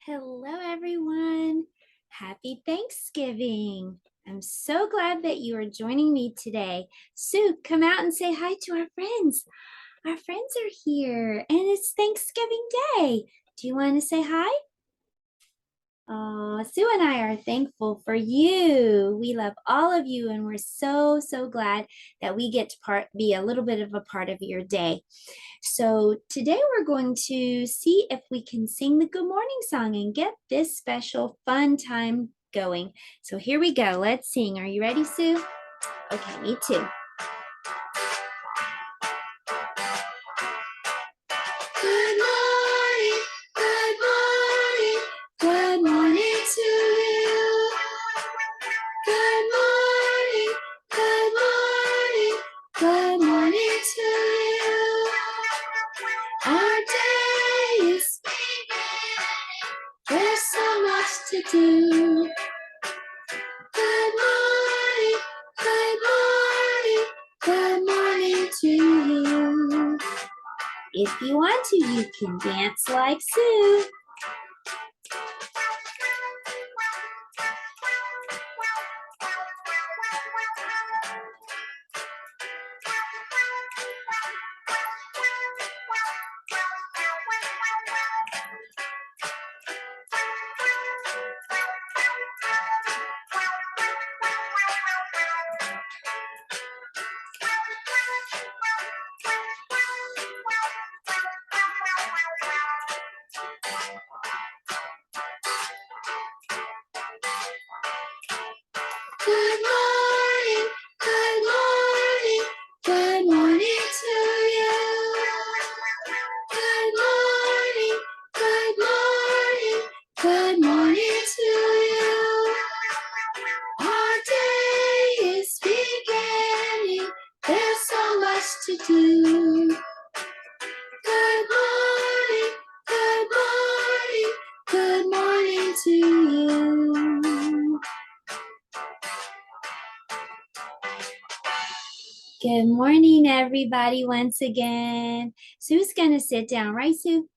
Hello, everyone. Happy Thanksgiving. I'm so glad that you are joining me today. Sue, come out and say hi to our friends. Our friends are here and it's Thanksgiving Day. Do you want to say hi? Oh, Sue and I are thankful for you. We love all of you, and we're so glad that we get to be a little bit of a part of your day. So today we're going to see if we can sing the good morning song and get this special fun time going. So here we go. Let's sing. Are you ready, Sue? Okay, me too. Good morning, good morning, good morning to you. Good morning, good morning, good morning to you. Our day is beginning, there's so much to do. Good morning, good morning, good morning to you. If you want to, you can dance like Sue. Good morning, good morning, good morning to you. Good morning, good morning, good morning to you. Our day is beginning, there's so much to do. Good morning, good morning, good morning to you. Good morning, everybody, once again. Sue's going to sit down, right, Sue?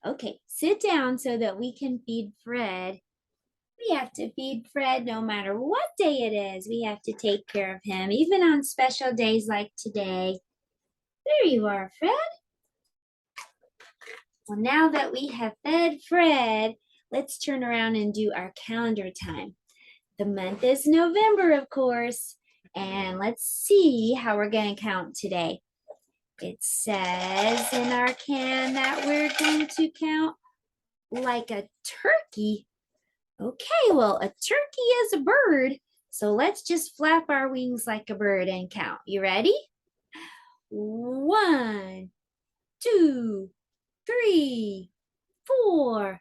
Okay, sit down so that we can feed Fred. We have to feed Fred no matter what day it is. We have to take care of him, even on special days like today. There you are, Fred. Well, now that we have fed Fred, let's turn around and do our calendar time. The month is November, of course. And let's see how we're going to count today. It says in our can that we're going to count like a turkey. Okay, well, a turkey is a bird. So let's just flap our wings like a bird and count. You ready? 1, 2, 3, 4,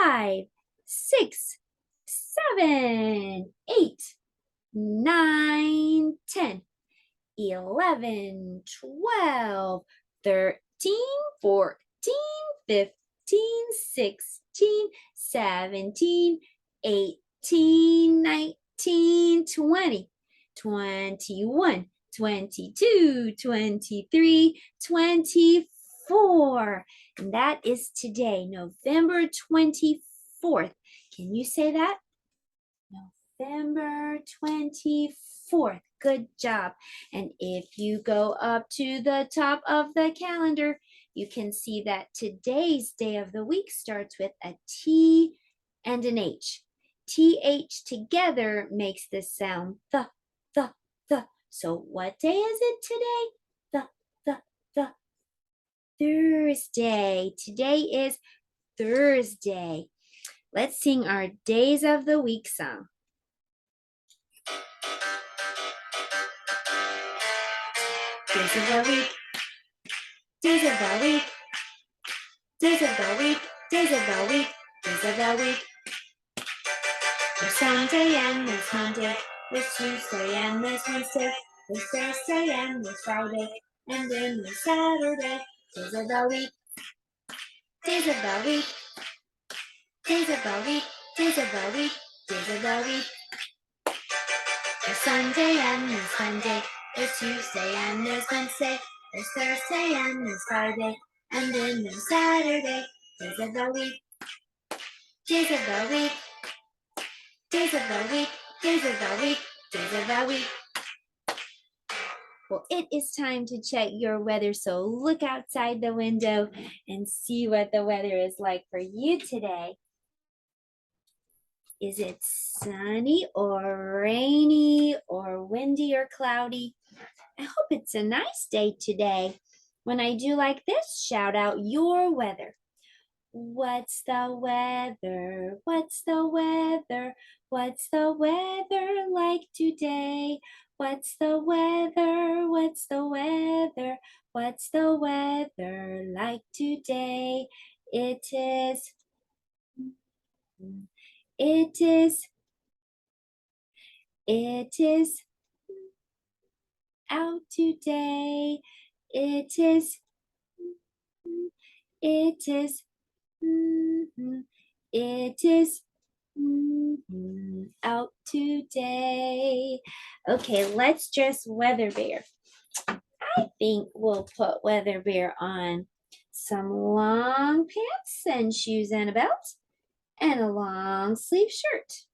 5, 6, 7, 8, 9, 10. 11, 12, 13, 14, 15, 16, 17, 18, 19, 20, 21, 22, 23, 24. And that is today, November 24th. Can you say that? November 24th. Good job. And if you go up to the top of the calendar, you can see that today's day of the week starts with a T and an H. TH together makes this sound the. So what day is it today? The. Thursday. Today is Thursday. Let's sing our days of the week song. Days of the week, days of the week, days of the week, days of the week, days of the week. There's Sunday and there's Monday, there's Tuesday and there's Wednesday, there's Thursday and there's Friday, and then there's Saturday. Days of the week, days of the week, days of the week, days of the week, days of the week. There's Sunday and there's Monday, there's Tuesday and there's Wednesday, there's Thursday and there's Friday, and then there's Saturday. Days of the week, Days of the week. Days of the week. Days of the week. Days of the week. Well, it is time to check your weather, so look outside the window and see what the weather is like for you today. Is it sunny or rainy or windy or cloudy? I hope it's a nice day today. When I do like this, shout out your weather. What's the weather? What's the weather? What's the weather like today? What's the weather? What's the weather? What's the weather like today? It is out today. It is out today. Okay, let's dress Weather Bear. I think we'll put Weather Bear on some long pants and shoes and a belt and a long sleeve shirt.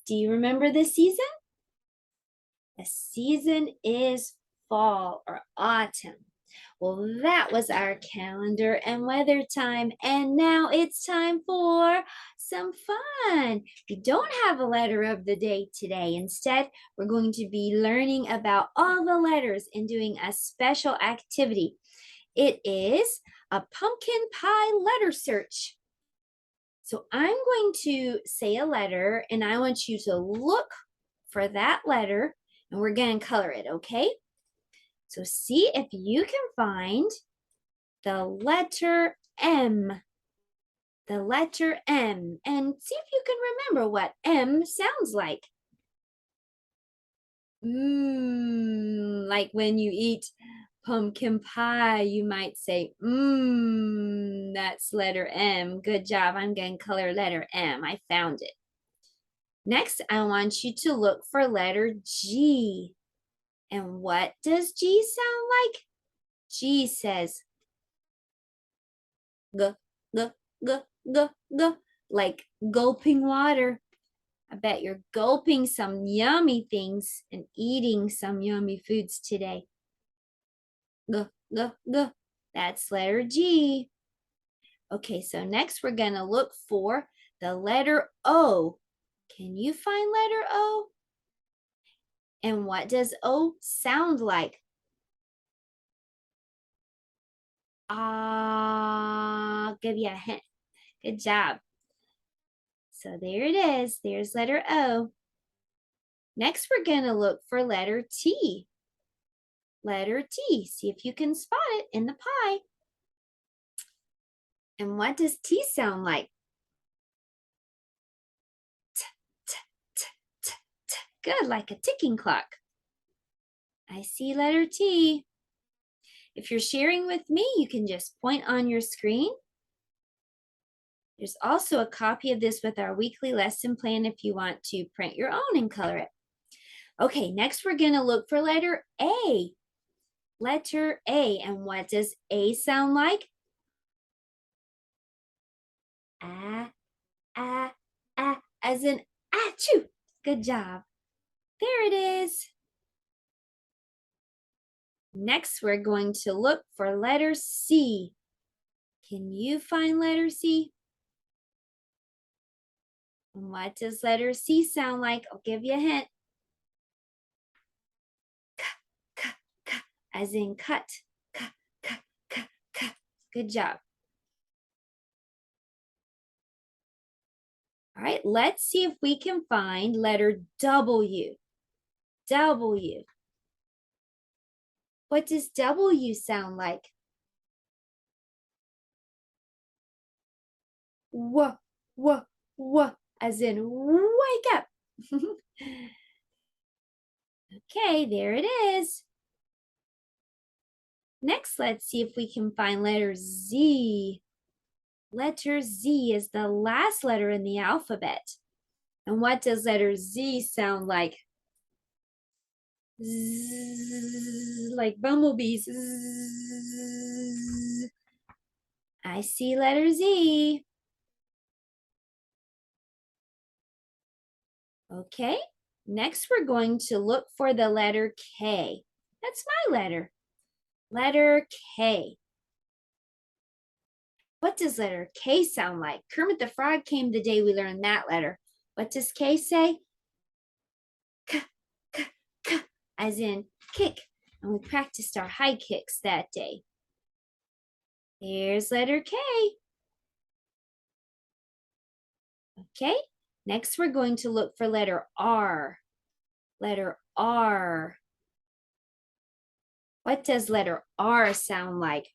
Do you remember the season? The season is fall or autumn. Well, that was our calendar and weather time, and now it's time for some fun. We don't have a letter of the day today. Instead, we're going to be learning about all the letters and doing a special activity. It is a pumpkin pie letter search. So I'm going to say a letter, and I want you to look for that letter, and we're going to color it, okay? So see if you can find the letter M. The letter M. And see if you can remember what M sounds like. Like when you eat pumpkin pie, you might say, that's letter M. Good job. I'm going to color letter M. I found it. Next, I want you to look for letter G. And what does G sound like? G says g, g, g, g, g, like gulping water. I bet you're gulping some yummy things and eating some yummy foods today. G, g, g. That's letter G. Okay, so next we're going to look for the letter O. Can you find letter O? And what does O sound like? I'll give you a hint. Good job. So there it is. There's letter O. Next, we're going to look for letter T. Letter T. See if you can spot it in the pie. And what does T sound like? T, t, t, t, t. Good, like a ticking clock. I see letter T. If you're sharing with me, you can just point on your screen. There's also a copy of this with our weekly lesson plan if you want to print your own and color it. Okay, next we're going to look for letter A. Letter A. And what does A sound like? As in achoo. Good job. There it is. Next, we're going to look for letter C. Can you find letter C? And what does letter C sound like? I'll give you a hint. K, k, k, as in cut. K, k, k, k. Good job. All right, let's see if we can find letter W. W. What does W sound like? W, w, w, as in wake up. Okay, there it is. Next, let's see if we can find letter Z. Letter Z is the last letter in the alphabet. And what does letter Z sound like? Zzz, like bumblebees. Zzz. I see letter Z. Okay, next we're going to look for the letter K. That's my letter. Letter K. What does letter K sound like? Kermit the Frog came the day we learned that letter. What does K say? K, k, k, as in kick. And we practiced our high kicks that day. Here's letter K. Okay, next we're going to look for letter R. Letter R. What does letter R sound like?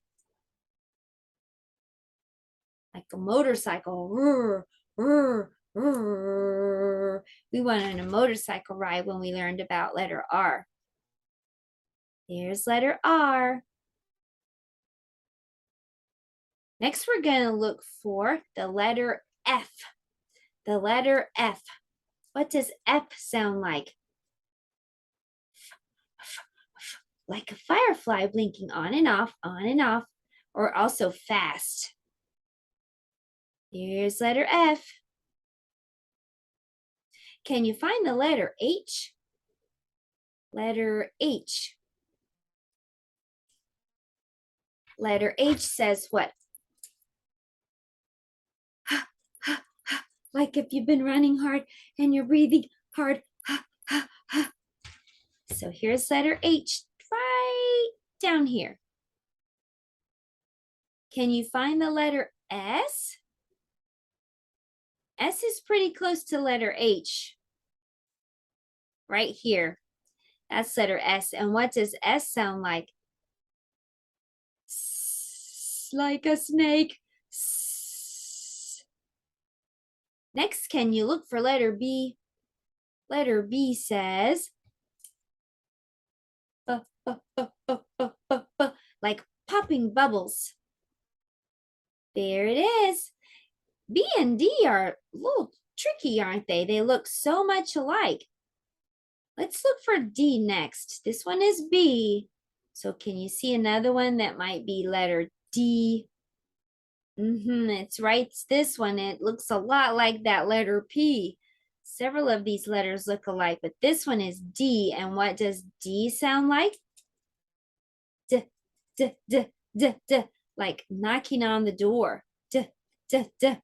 Like a motorcycle. Roar, roar, roar. We went on a motorcycle ride when we learned about letter R. Here's letter R. Next, we're going to look for the letter F. The letter F. What does F sound like? Like a firefly blinking on and off, or also fast. Here's letter F. Can you find the letter H? Letter H. Letter H says what? Like if you've been running hard and you're breathing hard. So here's letter H right down here. Can you find the letter S? S is pretty close to letter H. Right here. That's letter S. And what does S sound like? Like a snake. Next, can you look for letter B? Letter B says, like popping bubbles. There it is. B and D are a little tricky, aren't they? They look so much alike. Let's look for D next. This one is B. So can you see another one that might be letter D? It's right. It's this one. It looks a lot like that letter P. Several of these letters look alike, but this one is D. And what does D sound like? D, d, d, d, d, like knocking on the door. D, d, d.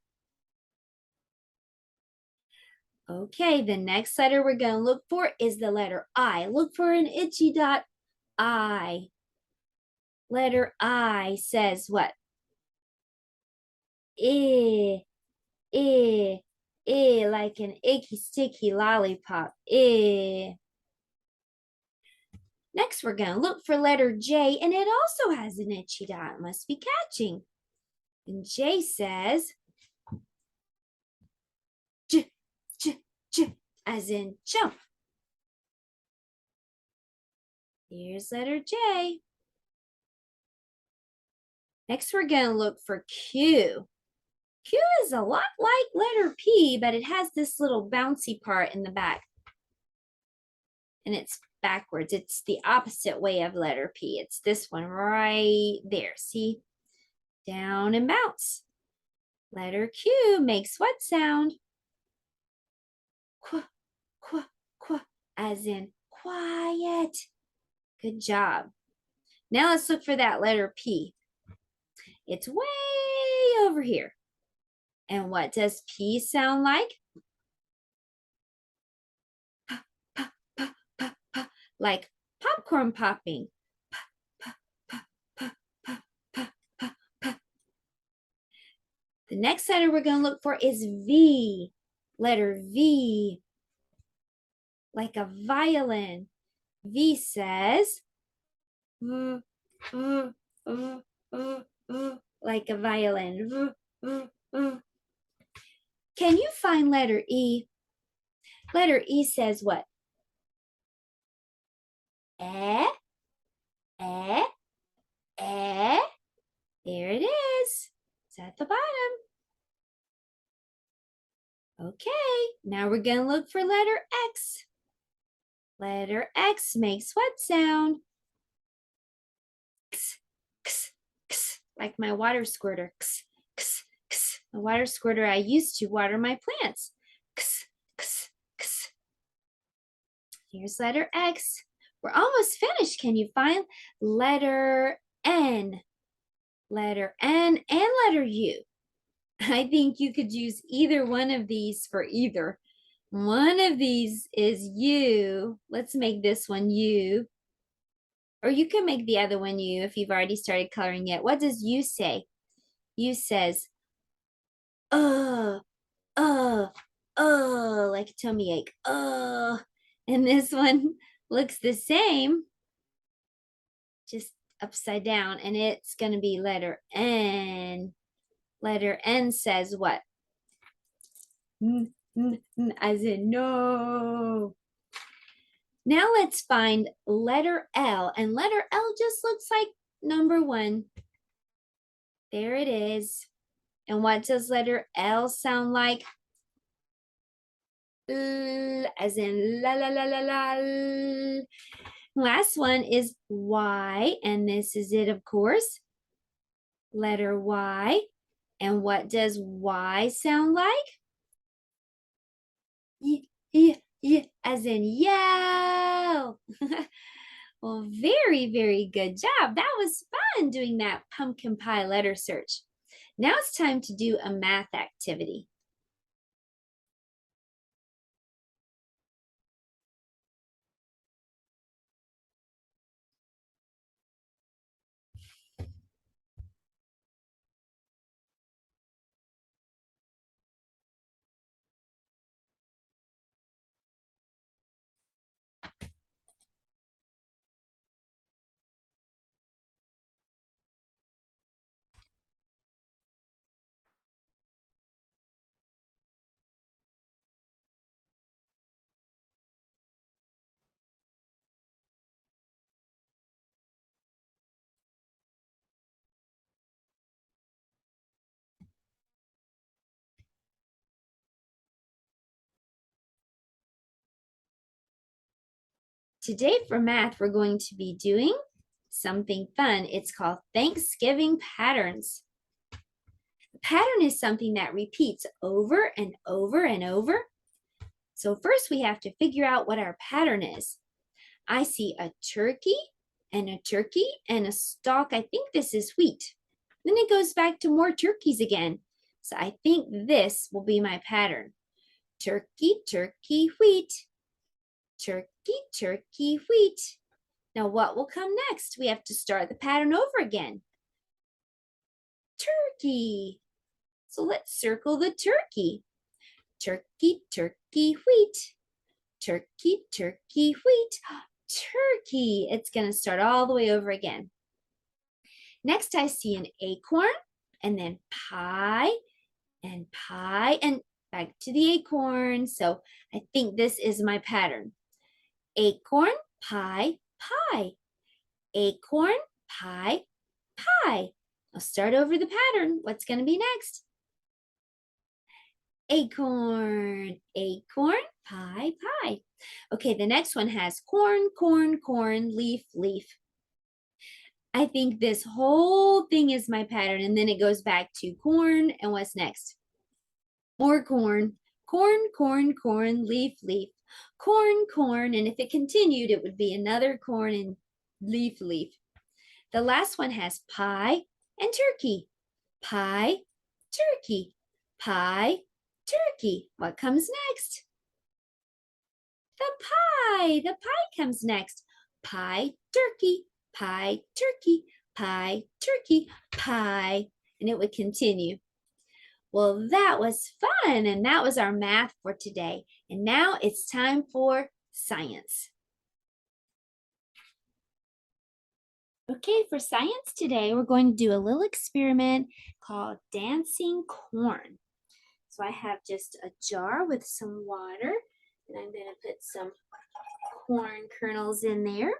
Okay, the next letter we're going to look for is the letter I. Look for an itchy dot. I. Letter I says what? Eh, eh, eh, like an icky sticky lollipop. Eh. Next, we're going to look for letter J, and it also has an itchy dot. It must be catching. And J says, j, j, j, as in jump. Here's letter J. Next, we're going to look for Q. Q is a lot like letter P, but it has this little bouncy part in the back. And it's backwards. It's the opposite way of letter P. It's this one right there. See? Down and bounce. Letter Q makes what sound? Qu, qu, qu, as in quiet. Good job. Now let's look for that letter P. It's way over here. And what does P sound like? Like popcorn popping. The next letter we're going to look for is V. Letter V. Like a violin. V says, like a violin. Can you find letter E? Letter E says what? Eh, eh, eh. There it is. It's at the bottom. Okay, now we're going to look for letter X. Letter X makes what sound? X, x, x, like my water squirter. X, x, x. The water squirter I used to water my plants. X, x, x. Here's letter X. We're almost finished. Can you find letter N? Letter N and letter U. I think you could use either one of these for either. One of these is U. Let's make this one U. Or you can make the other one U if you've already started coloring it. What does U say? U says, uh, uh, like a tummy ache. And this one looks the same, just upside down, and it's going to be letter N. Letter N says what? As in no. Now let's find letter L, and letter L just looks like number 1. There it is. And what does letter L sound like? L, as in la la la la la. Last one is Y, and this is it, of course. Letter Y. And what does Y sound like? As in yell. Well, very, very good job. That was fun doing that pumpkin pie letter search. Now it's time to do a math activity. Today for math, we're going to be doing something fun. It's called Thanksgiving patterns. A pattern is something that repeats over and over and over. So first we have to figure out what our pattern is. I see a turkey and a stalk. I think this is wheat. Then it goes back to more turkeys again. So I think this will be my pattern. Turkey, turkey, wheat. Turkey, turkey, wheat. Now what will come next? We have to start the pattern over again. Turkey. So let's circle the turkey. Turkey, turkey, wheat. Turkey, turkey, wheat. Turkey. It's going to start all the way over again. Next, I see an acorn, and then pie, and back to the acorn. So I think this is my pattern. Acorn, pie, pie. Acorn, pie, pie. I'll start over the pattern. What's going to be next? Acorn, acorn, pie, pie. Okay, the next one has corn, corn, corn, leaf, leaf. I think this whole thing is my pattern, and then it goes back to corn, and what's next? More corn, corn, corn, corn, leaf, leaf. Corn, corn, and if it continued, it would be another corn and leaf, leaf. The last one has pie and turkey. Pie, turkey, pie, turkey. What comes next? The pie. The pie comes next. Pie, turkey, pie, turkey, pie, turkey, pie. And it would continue. Well, that was fun, and that was our math for today. And now it's time for science. Okay, for science today, we're going to do a little experiment called dancing corn. So I have just a jar with some water, and I'm going to put some corn kernels in there.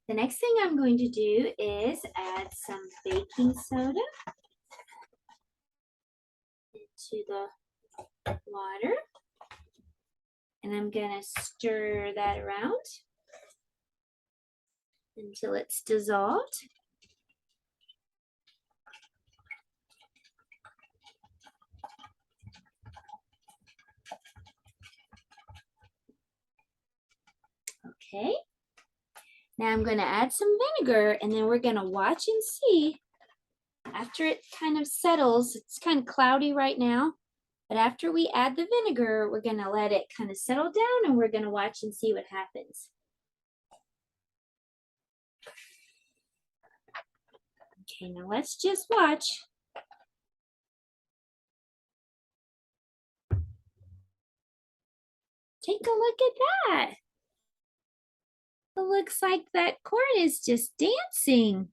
The next thing I'm going to do is add some baking soda into the water, and I'm going to stir that around until it's dissolved. Okay. Now I'm going to add some vinegar and then we're going to watch and see after it kind of settles. It's kind of cloudy right now, but after we add the vinegar, we're going to let it kind of settle down and we're going to watch and see what happens. Okay, now let's just watch. Take a look at that. It looks like that corn is just dancing.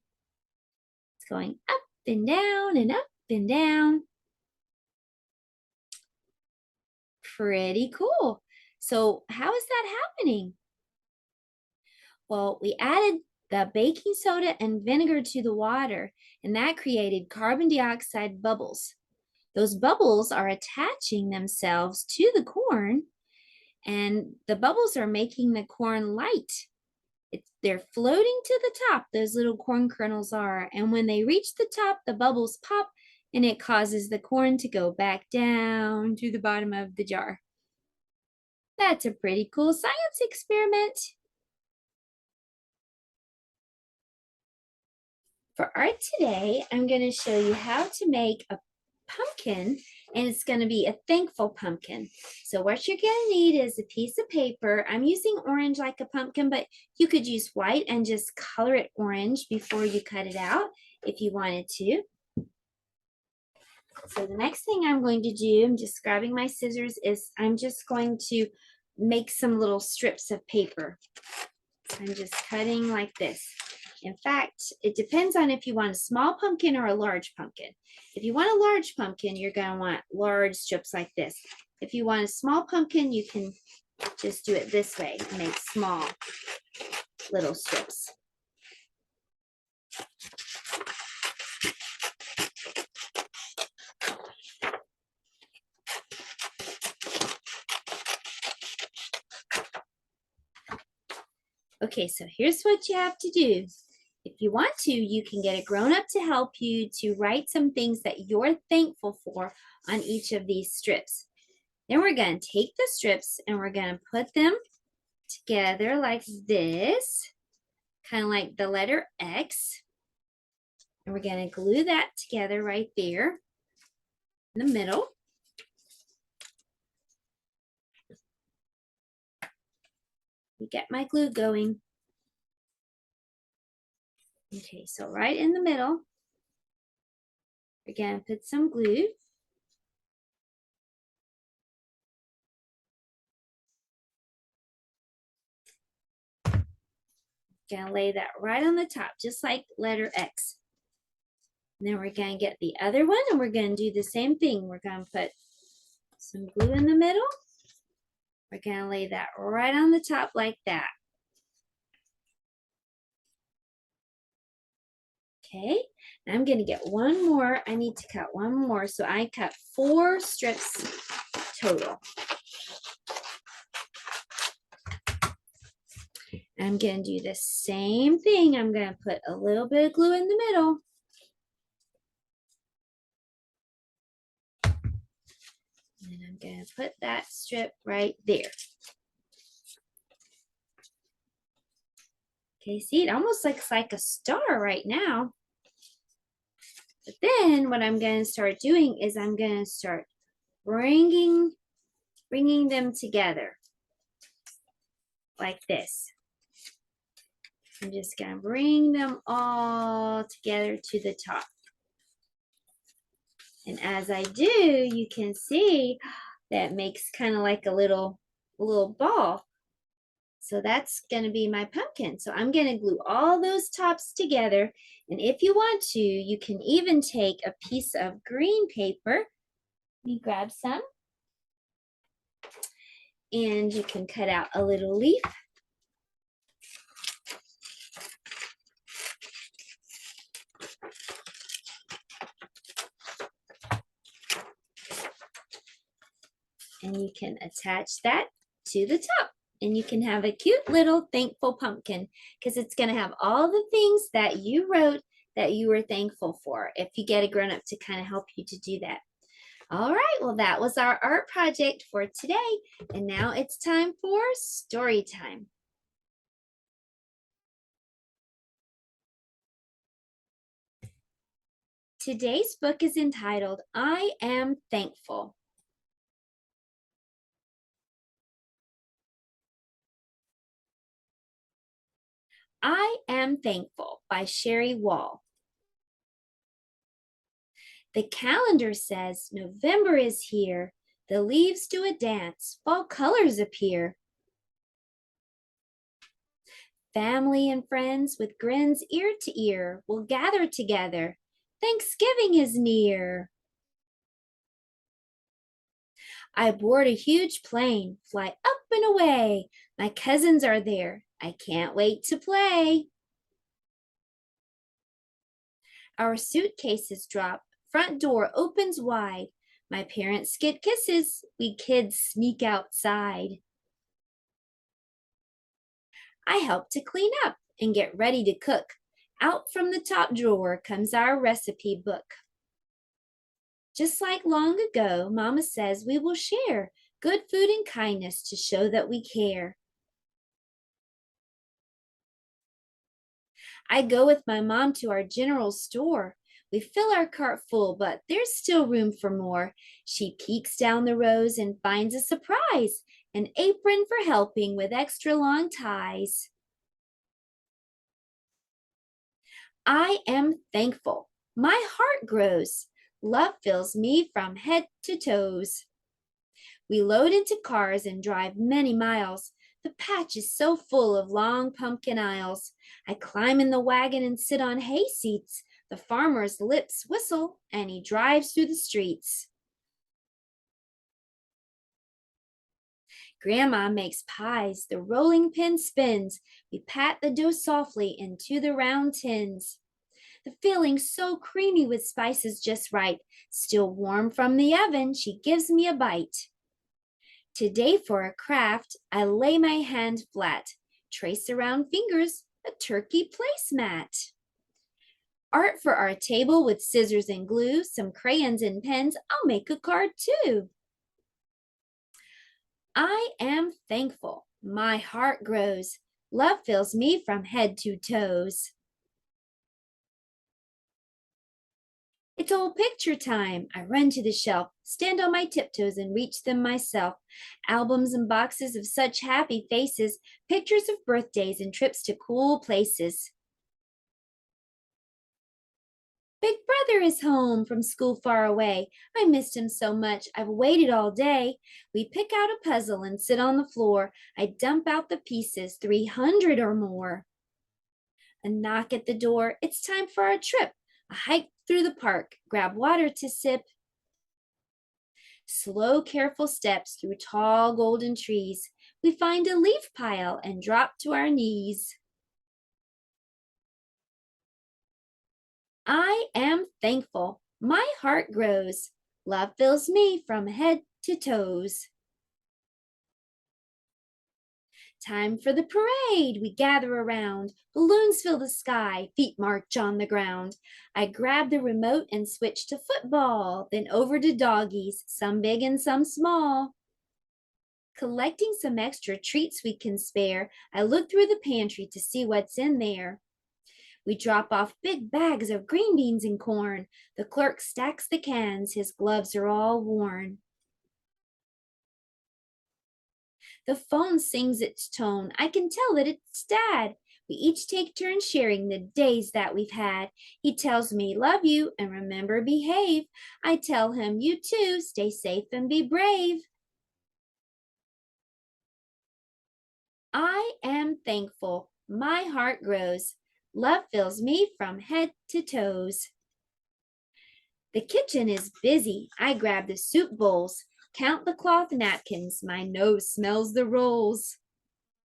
It's going up and down and up and down. Pretty cool. So how is that happening? Well, we added the baking soda and vinegar to the water, and that created carbon dioxide bubbles. Those bubbles are attaching themselves to the corn, and the bubbles are making the corn light. They're floating to the top, those little corn kernels are, and when they reach the top, the bubbles pop, and it causes the corn to go back down to the bottom of the jar. That's a pretty cool science experiment. For art today, I'm going to show you how to make a pumpkin, and it's going to be a thankful pumpkin. So what you're going to need is a piece of paper. I'm using orange like a pumpkin, but you could use white and just color it orange before you cut it out if you wanted to. So the next thing I'm going to do, I'm just grabbing my scissors, is I'm just going to make some little strips of paper. So I'm just cutting like this. In fact, it depends on if you want a small pumpkin or a large pumpkin. If you want a large pumpkin, you're going to want large strips like this. If you want a small pumpkin, you can just do it this way and make small little strips. Okay, so here's what you have to do. If you want to, you can get a grown-up to help you to write some things that you're thankful for on each of these strips. Then we're going to take the strips and we're going to put them together like this, kind of like the letter X. And we're going to glue that together right there in the middle. Get my glue going. Okay, so right in the middle, we're going to put some glue. Going to lay that right on the top, just like letter X. And then we're going to get the other one and we're going to do the same thing. We're going to put some glue in the middle. We're going to lay that right on the top like that. Okay, now I'm going to get one more. I need to cut one more. So I cut 4 strips total. I'm going to do the same thing. I'm going to put a little bit of glue in the middle. And I'm going to put that strip right there. Okay, see, it almost looks like a star right now. But then what I'm going to start doing is I'm going to start bringing them together like this. I'm just going to bring them all together to the top. And as I do, you can see that makes kind of like a little ball. So that's going to be my pumpkin. So I'm going to glue all those tops together. And if you want to, you can even take a piece of green paper. Let me grab some. And you can cut out a little leaf. And you can attach that to the top. And you can have a cute little thankful pumpkin because it's going to have all the things that you wrote that you were thankful for if you get a grown-up to kind of help you to do that. All right, well, that was our art project for today. And now it's time for story time. Today's book is entitled, I Am Thankful. I Am Thankful by Sherry Wall. The calendar says November is here. The leaves do a dance, fall colors appear. Family and friends with grins ear to ear will gather together. Thanksgiving is near. I board a huge plane, fly up and away. My cousins are there. I can't wait to play. Our suitcases drop, front door opens wide. My parents get kisses, we kids sneak outside. I help to clean up and get ready to cook. Out from the top drawer comes our recipe book. Just like long ago, Mama says we will share good food and kindness to show that we care. I go with my mom to our general store. We fill our cart full, but there's still room for more. She peeks down the rows and finds a surprise, an apron for helping with extra long ties. I am thankful. My heart grows. Love fills me from head to toes. We load into cars and drive many miles. The patch is so full of long pumpkin aisles. I climb in the wagon and sit on hay seats. The farmer's lips whistle and he drives through the streets. Grandma makes pies. The rolling pin spins. We pat the dough softly into the round tins. The filling's so creamy with spices just right. Still warm from the oven, she gives me a bite. Today for a craft, I lay my hand flat, trace around fingers, a turkey placemat. Art for our table with scissors and glue, some crayons and pens, I'll make a card too. I am thankful, my heart grows, love fills me from head to toes. It's old picture time. I run to the shelf, stand on my tiptoes and reach them myself. Albums and boxes of such happy faces, pictures of birthdays and trips to cool places. Big brother is home from school far away. I missed him so much, I've waited all day. We pick out a puzzle and sit on the floor. I dump out the pieces, 300 or more. A knock at the door, it's time for our trip. A hike through the park, grab water to sip. Slow, careful steps through tall golden trees. We find a leaf pile and drop to our knees. I am thankful. My heart grows. Love fills me from head to toes. Time for the parade. We gather around. Balloons fill the sky. Feet march on the ground. I grab the remote and switch to football. Then over to doggies, some big and some small. Collecting some extra treats we can spare, I look through the pantry to see what's in there. We drop off big bags of green beans and corn. The clerk stacks the cans. His gloves are all worn. The phone sings its tone. I can tell that it's Dad. We each take turns sharing the days that we've had. He tells me, love you and remember, behave. I tell him, you too, stay safe and be brave. I am thankful. My heart grows. Love fills me from head to toes. The kitchen is busy. I grab the soup bowls, count the cloth napkins. My nose smells the rolls.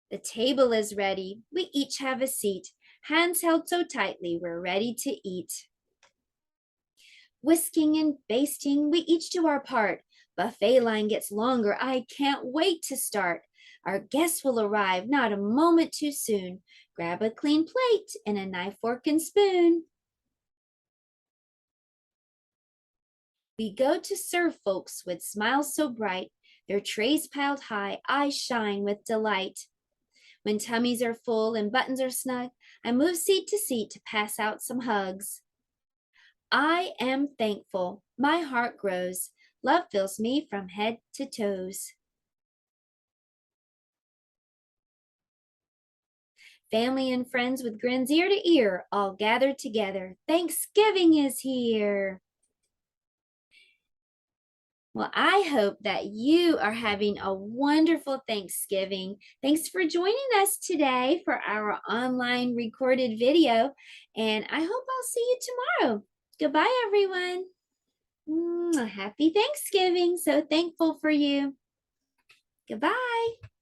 The table is ready. We each have a seat. Hands held so tightly, we're ready to eat. Whisking and basting, we each do our part. Buffet line gets longer. I can't wait to start. Our guests will arrive not a moment too soon. Grab a clean plate and a knife, fork, and spoon. We go to serve folks with smiles so bright. Their trays piled high, eyes shine with delight. When tummies are full and buttons are snug, I move seat to seat to pass out some hugs. I am thankful. My heart grows. Love fills me from head to toes. Family and friends with grins ear to ear, all gathered together. Thanksgiving is here. Well, I hope that you are having a wonderful Thanksgiving. Thanks for joining us today for our online recorded video, and I hope I'll see you tomorrow. Goodbye, everyone. Happy Thanksgiving. So thankful for you. Goodbye.